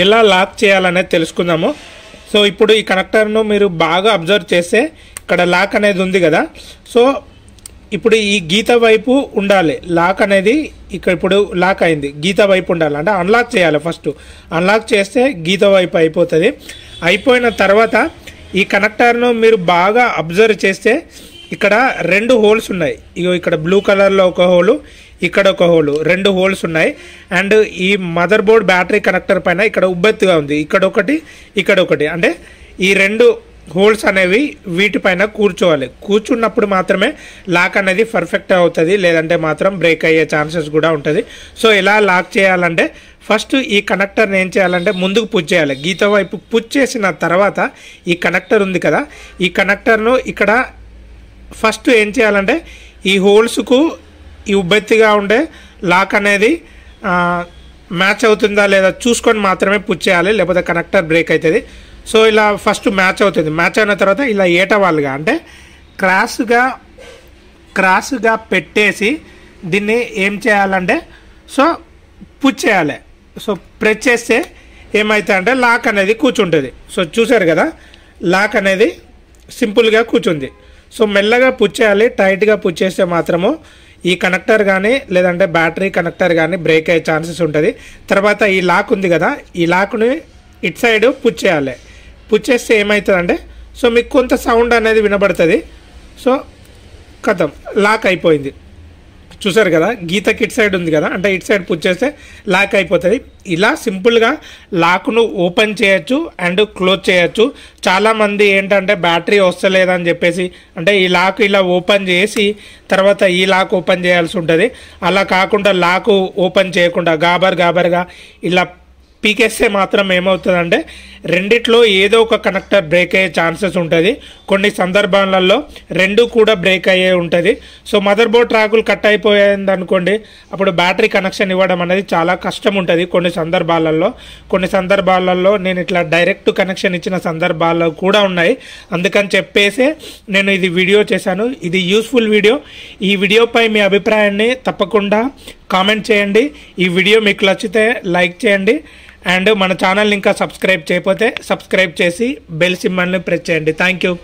ఎలా లాక్ చేయాలనేది తెలుసుకుందాము. సో ఇప్పుడు ఈ కనెక్టర్ను మీరు బాగా అబ్జర్వ్ చేస్తే ఇక్కడ లాక్ అనేది ఉంది కదా. సో ఇప్పుడు ఈ గీత వైపు ఉండాలి లాక్ అనేది. ఇక్కడ ఇప్పుడు లాక్ అయింది, గీత వైపు ఉండాలి. అంటే అన్లాక్ చేయాలి. ఫస్ట్ అన్లాక్ చేస్తే గీత వైపు అయిపోతుంది. అయిపోయిన తర్వాత ఈ కనెక్టర్ను మీరు బాగా అబ్జర్వ్ చేస్తే ఇక్కడ 2 హోల్స్ ఉన్నాయి. ఇగో ఇక్కడ బ్లూ కలర్లో ఒక హోలు, ఇక్కడ ఒక హోలు, 2 హోల్స్ ఉన్నాయి. అండ్ ఈ మదర్ బోర్డ్ బ్యాటరీ కనెక్టర్ పైన ఇక్కడ ఉబ్బెత్తుగా ఉంది, ఇక్కడ ఒకటి, ఇక్కడ ఒకటి. అంటే ఈ 2 హోల్స్ అనేవి వీటిపైన కూర్చోవాలి. కూర్చున్నప్పుడు మాత్రమే లాక్ అనేది పర్ఫెక్ట్ అవుతుంది, లేదంటే మాత్రం బ్రేక్ అయ్యే ఛాన్సెస్ కూడా ఉంటుంది. సో ఎలా లాక్ చేయాలంటే ఫస్ట్ ఈ కనెక్టర్ని ఏం చేయాలంటే ముందుకు పుష్ చేయాలి. గీత వైపు పుష్ చేసిన తర్వాత ఈ కనెక్టర్ ఉంది కదా, ఈ కనెక్టర్ను ఇక్కడ ఫస్ట్ ఏం చేయాలంటే ఈ హోల్స్కు ఈ ఉబ్బెత్తిగా ఉండే లాక్ అనేది మ్యాచ్ అవుతుందా లేదా చూసుకొని మాత్రమే పుష్ చేయాలి, లేకపోతే కనెక్టర్ బ్రేక్ అవుతుంది. సో ఇలా ఫస్ట్ మ్యాచ్ అవుతుంది. మ్యాచ్ అయిన తర్వాత ఇలా ఏటవాలుగా అంటే క్రాస్గా పెట్టేసి దీన్ని ఏం చేయాలంటే సో పుష్ చేయాలి. సో ప్రెస్ చేస్తే ఏమైతే అంటే లాక్ అనేది కూర్చుంటుంది. సో చూసారు కదా, లాక్ అనేది సింపుల్గా కూర్చుంది. సో మెల్లగా పుష్ చేయాలి. టైట్గా పుష్ చేస్తే మాత్రము ఈ కనెక్టర్ కానీ లేదంటే బ్యాటరీ కనెక్టర్ కానీ బ్రేక్ అయ్యే ఛాన్సెస్ ఉంటుంది. తర్వాత ఈ లాక్ ఉంది కదా, ఈ లాక్ని ఇటు సైడ్ పుష్ చేయాలి. పుష్ చేస్తే ఏమవుతుందంటే సో మీకు కొంత సౌండ్ అనేది వినబడుతుంది. సో కథం లాక్ అయిపోయింది. చూసారు కదా, గీతకి ఇటు సైడ్ ఉంది కదా, అంటే ఇటు సైడ్ పుష్ చేస్తే లాక్ అయిపోతుంది. ఇలా సింపుల్గా లాక్ను ఓపెన్ చేయొచ్చు అండ్ క్లోజ్ చేయొచ్చు. చాలామంది ఏంటంటే బ్యాటరీ వస్తలేదని చెప్పేసి అంటే ఈ లాక్ ఇలా ఓపెన్ చేసి తర్వాత ఈ లాక్ ఓపెన్ చేయాల్సి ఉంటుంది. అలా కాకుండా లాక్ ఓపెన్ చేయకుండా గాబర్గా ఇలా పీకేస్తే మాత్రం ఏమవుతుందంటే రెండిట్లో ఏదో ఒక కనెక్టర్ బ్రేక్ అయ్యే ఛాన్సెస్ ఉంటుంది. కొన్ని సందర్భాలలో 2 కూడా బ్రేక్ అయ్యే ఉంటుంది. సో మదర్ బోర్డ్ ట్రాకులు కట్ అయిపోయింది అనుకోండి, అప్పుడు బ్యాటరీ కనెక్షన్ ఇవ్వడం అనేది చాలా కష్టం ఉంటుంది. కొన్ని సందర్భాలలో నేను ఇట్లా డైరెక్ట్ కనెక్షన్ ఇచ్చిన సందర్భాలు కూడా ఉన్నాయి. అందుకని చెప్పేసి నేను ఇది వీడియో చేశాను. ఇది యూస్ఫుల్ వీడియో. ఈ వీడియోపై మీ అభిప్రాయాన్ని తప్పకుండా కామెంట్ చేయండి. ఈ వీడియో మీకు నచ్చితే లైక్ చేయండి. అండ్ మన ఛానల్ని ఇంకా సబ్స్క్రైబ్ చేయకపోతే సబ్స్క్రైబ్ చేసి బెల్ సింబల్ని ప్రెస్ చేయండి. Thank you.